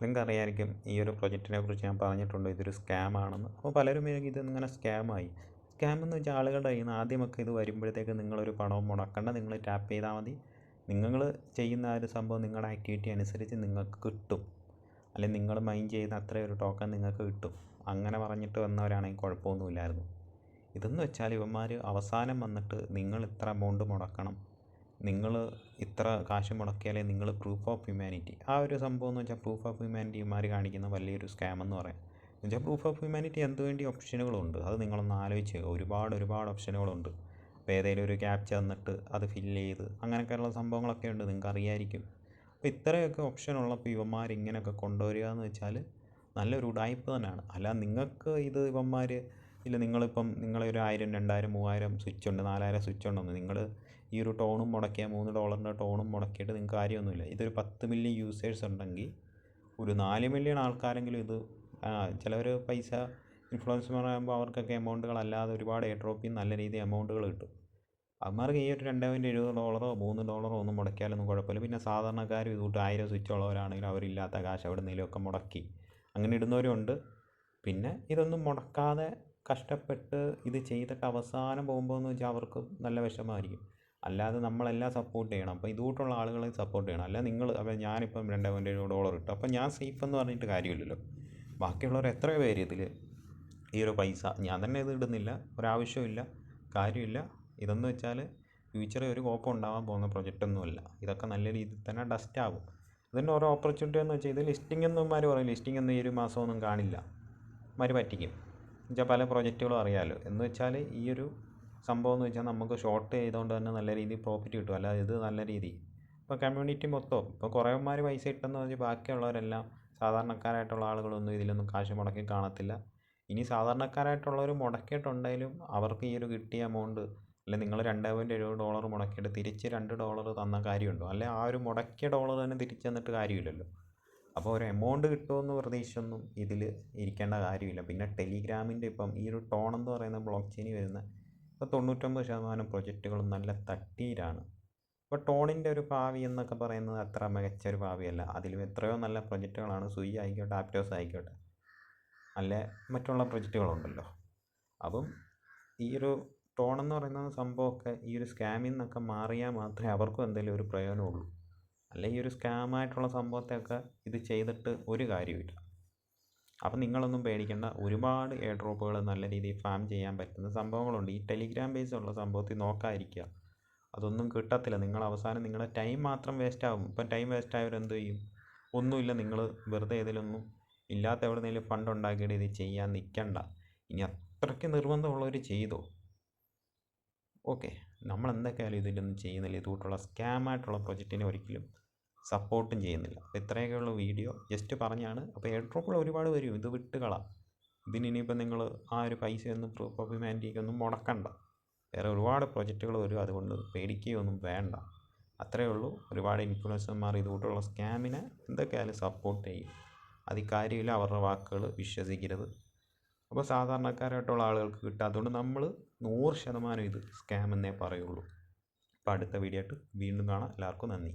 നിങ്ങൾക്കറിയാമായിരിക്കും ഈ ഒരു പ്രൊജക്റ്റിനെ കുറിച്ച് ഞാൻ പറഞ്ഞിട്ടുണ്ട് ഇതൊരു സ്കാം ആണെന്ന്. അപ്പോൾ പലരും ഇതെങ്ങനെ സ്കാമായി. സ്കാം എന്ന് വെച്ചാൽ ആളുകളുടെ കയ്യിൽ നിന്ന് ആദ്യമൊക്കെ ഇത് വരുമ്പോഴത്തേക്ക് നിങ്ങളൊരു പണവും മുടക്കണ്ട, നിങ്ങൾ ടാപ്പ് ചെയ്താൽ മതി. നിങ്ങൾ ചെയ്യുന്ന ആ ഒരു സംഭവം നിങ്ങളുടെ ആക്ടിവിറ്റി അനുസരിച്ച് നിങ്ങൾക്ക് കിട്ടും, അല്ലെങ്കിൽ നിങ്ങൾ മൈൻഡ് ചെയ്യുന്ന അത്രയും ഒരു ടോക്കൺ നിങ്ങൾക്ക് കിട്ടും. അങ്ങനെ പറഞ്ഞിട്ട് വന്നവരാണെങ്കിൽ കുഴപ്പമൊന്നുമില്ലായിരുന്നു. ഇതെന്ന് വെച്ചാൽ ഇവന്മാർ അവസാനം വന്നിട്ട് നിങ്ങൾ ഇത്ര എമൗണ്ട് മുടക്കണം, നിങ്ങൾ ഇത്ര കാശ് മുടക്കിയാലേ നിങ്ങൾ പ്രൂഫ് ഓഫ് ഹ്യൂമാനിറ്റി, ആ ഒരു സംഭവം എന്ന് വെച്ചാൽ പ്രൂഫ് ഓഫ് ഹ്യൂമാനിറ്റി ഇവന്മാർ കാണിക്കുന്ന വലിയൊരു സ്കാം എന്ന് പറയാം. എന്ന് വെച്ചാൽ പ്രൂഫ് ഓഫ് ഹ്യൂമാനിറ്റി എന്തുവേണ്ടി ഓപ്ഷനുകളുണ്ട്, അത് നിങ്ങളൊന്ന് ആലോചിച്ച്. ഒരുപാട് ഓപ്ഷനുകളുണ്ട്. അപ്പോൾ ഏതെങ്കിലും ഒരു ക്യാപ്ച തന്നിട്ട് അത് ഫില്ല് ചെയ്ത് അങ്ങനെയൊക്കെയുള്ള സംഭവങ്ങളൊക്കെ ഉണ്ട്, നിങ്ങൾക്ക് അറിയാമായിരിക്കും. അപ്പോൾ ഇത്രയൊക്കെ ഓപ്ഷൻ ഉള്ളപ്പോൾ ഇവന്മാർ ഇങ്ങനെയൊക്കെ കൊണ്ടുവരിക എന്ന് വെച്ചാൽ നല്ലൊരു ഉടായ്പ തന്നെയാണ്. അല്ല നിങ്ങൾക്ക് ഇത് ഇവന്മാർ ഇല്ല, നിങ്ങളിപ്പം നിങ്ങളെ ഒരു 1000, 2000, 3000 സ്വിച്ച് ഉണ്ട്, 4000 സ്വിച്ച് ഉണ്ടെന്ന് നിങ്ങൾ ഈ ഒരു ടോണും മുടക്കിയാൽ $3 ടോണും മുടക്കിയിട്ട് നിങ്ങൾക്ക് കാര്യമൊന്നുമില്ല. ഇതൊരു 10 മില്യൺ യൂസേഴ്സ് ഉണ്ടെങ്കിൽ ഒരു 4 മില്യൺ ആൾക്കാരെങ്കിലും ഇത് ചിലവർ പൈസ ഇൻഫ്ലുവൻസർ ആകുമ്പോൾ അവർക്കൊക്കെ എമൗണ്ടുകളല്ലാതെ ഒരുപാട് എയർ ഡ്രോപ്പിൽ നല്ല രീതിയിൽ എമൗണ്ടുകൾ കിട്ടും. അവന്മാർക്ക് ഈ ഒരു $270 $3 ഒന്നും മുടക്കിയാലൊന്നും കുഴപ്പമില്ല. പിന്നെ സാധാരണക്കാരും ഇതുകൊണ്ട് 1000 സ്വിച്ച് ഉള്ളവരാണെങ്കിൽ അവരില്ലാത്ത കാശ് എവിടെ നിന്നെങ്കിലുമൊക്കെ മുടക്കി അങ്ങനെ ഇടുന്നവരുണ്ട്. പിന്നെ ഇതൊന്നും മുടക്കാതെ കഷ്ടപ്പെട്ട് ഇത് ചെയ്തിട്ട് അവസാനം പോകുമ്പോൾ എന്ന് വെച്ചാൽ അവർക്ക് നല്ല വിഷമമായിരിക്കും. അല്ലാതെ നമ്മളെല്ലാം സപ്പോർട്ട് ചെയ്യണം. അപ്പോൾ ഇതുകൂട്ടുള്ള ആളുകളെ സപ്പോർട്ട് ചെയ്യണം. അല്ല നിങ്ങൾ അപ്പോൾ ഞാനിപ്പം $2.7 ഇട്ടു, അപ്പോൾ ഞാൻ സേഫ് എന്ന് പറഞ്ഞിട്ട് കാര്യമില്ലല്ലോ. ബാക്കിയുള്ളവർ എത്രയോ പേര് ഇതിൽ ഈ ഒരു പൈസ, ഞാൻ തന്നെ ഇത് ഇടുന്നില്ല, ഒരാവശ്യമില്ല, കാര്യമില്ല. ഇതെന്ന് വെച്ചാൽ ഫ്യൂച്ചറിൽ ഒരു കുഴപ്പം ഉണ്ടാകാൻ പോകുന്ന പ്രൊജക്റ്റൊന്നുമല്ല. ഇതൊക്കെ നല്ല രീതിയിൽ തന്നെ ഡസ്റ്റ് ആകും. ഇതിൻ്റെ ഓരോ ഓപ്പർച്യൂണിറ്റി എന്ന് വെച്ചാൽ ഇത് ലിസ്റ്റിംഗ് ഒന്നും ഇവന്മാർ പറയും, ലിസ്റ്റിംഗ് ഒന്നും ഈ ഒരു മാസമൊന്നും കാണില്ല, ഇവന്മാർ പറ്റിക്കും. എന്നുവെച്ചാൽ പല പ്രൊജക്റ്റുകളും അറിയാമല്ലോ. എന്ന് വെച്ചാൽ ഈ ഒരു സംഭവം എന്ന് വെച്ചാൽ നമുക്ക് ഷോർട്ട് ചെയ്തുകൊണ്ട് തന്നെ നല്ല രീതിയിൽ പ്രോഫിറ്റ് കിട്ടും. അല്ലാതെ ഇത് നല്ല രീതി ഇപ്പോൾ കമ്മ്യൂണിറ്റി മൊത്തം ഇപ്പോൾ കുറേമാർ പൈസ ഇട്ടെന്ന് വെച്ചാൽ ബാക്കിയുള്ളവരെല്ലാം സാധാരണക്കാരായിട്ടുള്ള ആളുകളൊന്നും ഇതിലൊന്നും കാശ് മുടക്കി കാണത്തില്ല. ഇനി സാധാരണക്കാരായിട്ടുള്ളവർ മുടക്കിയിട്ടുണ്ടെങ്കിലും അവർക്ക് ഈ ഒരു കിട്ടിയ എമൗണ്ട്, അല്ലെങ്കിൽ നിങ്ങൾ $2.7 മുടക്കിയിട്ട് തിരിച്ച് $2 തന്ന കാര്യമുണ്ടോ? അല്ലെ ആ ഒരു മുടക്കിയ ഡോളർ തന്നെ തിരിച്ച് തന്നിട്ട് കാര്യമില്ലല്ലോ. അപ്പോൾ ഒരു എമൗണ്ട് കിട്ടുമെന്ന് പ്രതീക്ഷയൊന്നും ഇതിൽ ഇരിക്കേണ്ട കാര്യമില്ല. പിന്നെ ടെലിഗ്രാമിൻ്റെ ഇപ്പം ഈ ഒരു ടോൺ എന്ന് പറയുന്ന ബ്ലോക്ക് ചെയിനിൽ വരുന്ന ഇപ്പോൾ 99% പ്രൊജക്റ്റുകളും നല്ല തട്ടിയിലാണ്. ഇപ്പോൾ ടോണിൻ്റെ ഒരു ഭാവി എന്നൊക്കെ പറയുന്നത് അത്ര മികച്ച ഒരു ഭാവിയല്ല. അതിലും എത്രയോ നല്ല പ്രൊജക്റ്റുകളാണ്, സുയി ആയിക്കോട്ടെ, ആപ്റ്റോസ് ആയിക്കോട്ടെ, അല്ലെ മറ്റുള്ള പ്രൊജക്റ്റുകളുണ്ടല്ലോ. അപ്പം ഈ ഒരു ടോൺ എന്ന് പറയുന്ന സംഭവമൊക്കെ ഈ ഒരു സ്കാമിൽ നിന്നൊക്കെ മാറിയാൽ മാത്രമേ അവർക്കും എന്തെങ്കിലും ഒരു പ്രയോജനമുള്ളൂ. അല്ലെ ഈ ഒരു സ്കാമായിട്ടുള്ള സംഭവത്തെയൊക്കെ ഇത് ചെയ്തിട്ട് ഒരു കാര്യമില്ല. അപ്പം നിങ്ങളൊന്നും പേടിക്കേണ്ട. ഒരുപാട് എയർ ഡ്രോപ്പുകൾ നല്ല രീതിയിൽ ഫാം ചെയ്യാൻ പറ്റുന്ന സംഭവങ്ങളുണ്ട്. ഈ ടെലിഗ്രാം ബേസ് ഉള്ള സംഭവത്തിൽ നോക്കാതിരിക്കുക, അതൊന്നും കിട്ടത്തില്ല. നിങ്ങൾ അവസാനം നിങ്ങളുടെ ടൈം മാത്രം വേസ്റ്റ് ആകും. ഇപ്പം ടൈം വേസ്റ്റ് ആയവരെന്ത് ചെയ്യും? ഒന്നുമില്ല, നിങ്ങൾ വെറുതെ ഇതിലൊന്നും ഇല്ലാത്ത എവിടെയെങ്കിലും ഫണ്ട് ഉണ്ടാക്കിയിട്ട് ഇത് ചെയ്യാൻ നിൽക്കണ്ട. ഇനി അത്രയ്ക്ക് നിർബന്ധമുള്ളവർ ചെയ്തോ. ഓക്കെ, നമ്മൾ എന്തൊക്കെയായാലും ഇതിലൊന്നും ചെയ്യുന്നില്ല. ഇതുകൂട്ടുള്ള സ്കാമായിട്ടുള്ള പ്രൊജക്റ്റിനെ ഒരിക്കലും സപ്പോർട്ടും ചെയ്യുന്നില്ല. അപ്പോൾ ഇത്രയൊക്കെയുള്ള വീഡിയോ ജസ്റ്റ് പറഞ്ഞാണ്. അപ്പോൾ എയർ ഡ്രോപ്പുകൾ ഒരുപാട് വരും, ഇത് വിട്ടുകളാം. ഇതിനിപ്പോൾ നിങ്ങൾ ആ ഒരു പൈസയൊന്നും പ്രൂഫ് ഓഫ് ഹ്യൂമാനിറ്റിക്കൊന്നും മുടക്കണ്ട. വേറെ ഒരുപാട് പ്രൊജക്റ്റുകൾ വരും, അതുകൊണ്ട് പേടിക്കുകയൊന്നും വേണ്ട. അത്രയേ ഉള്ളൂ. ഒരുപാട് ഇൻഫ്ലുവൻസർമാർ ഇതുകൂട്ടുള്ള സ്കാമിനെ എന്തൊക്കെയായാലും സപ്പോർട്ട് ചെയ്യും. അതിൽ കാര്യമില്ല, അവരുടെ വാക്കുകൾ വിശ്വസിക്കരുത്. അപ്പോൾ സാധാരണക്കാരായിട്ടുള്ള ആളുകൾക്ക് കിട്ടുക. അതുകൊണ്ട് നമ്മൾ 100% ഇത് സ്കാം എന്നേ പറയുള്ളൂ. അപ്പോൾ അടുത്ത വീഡിയോ ആയിട്ട് വീണ്ടും കാണാം. എല്ലാവർക്കും നന്ദി.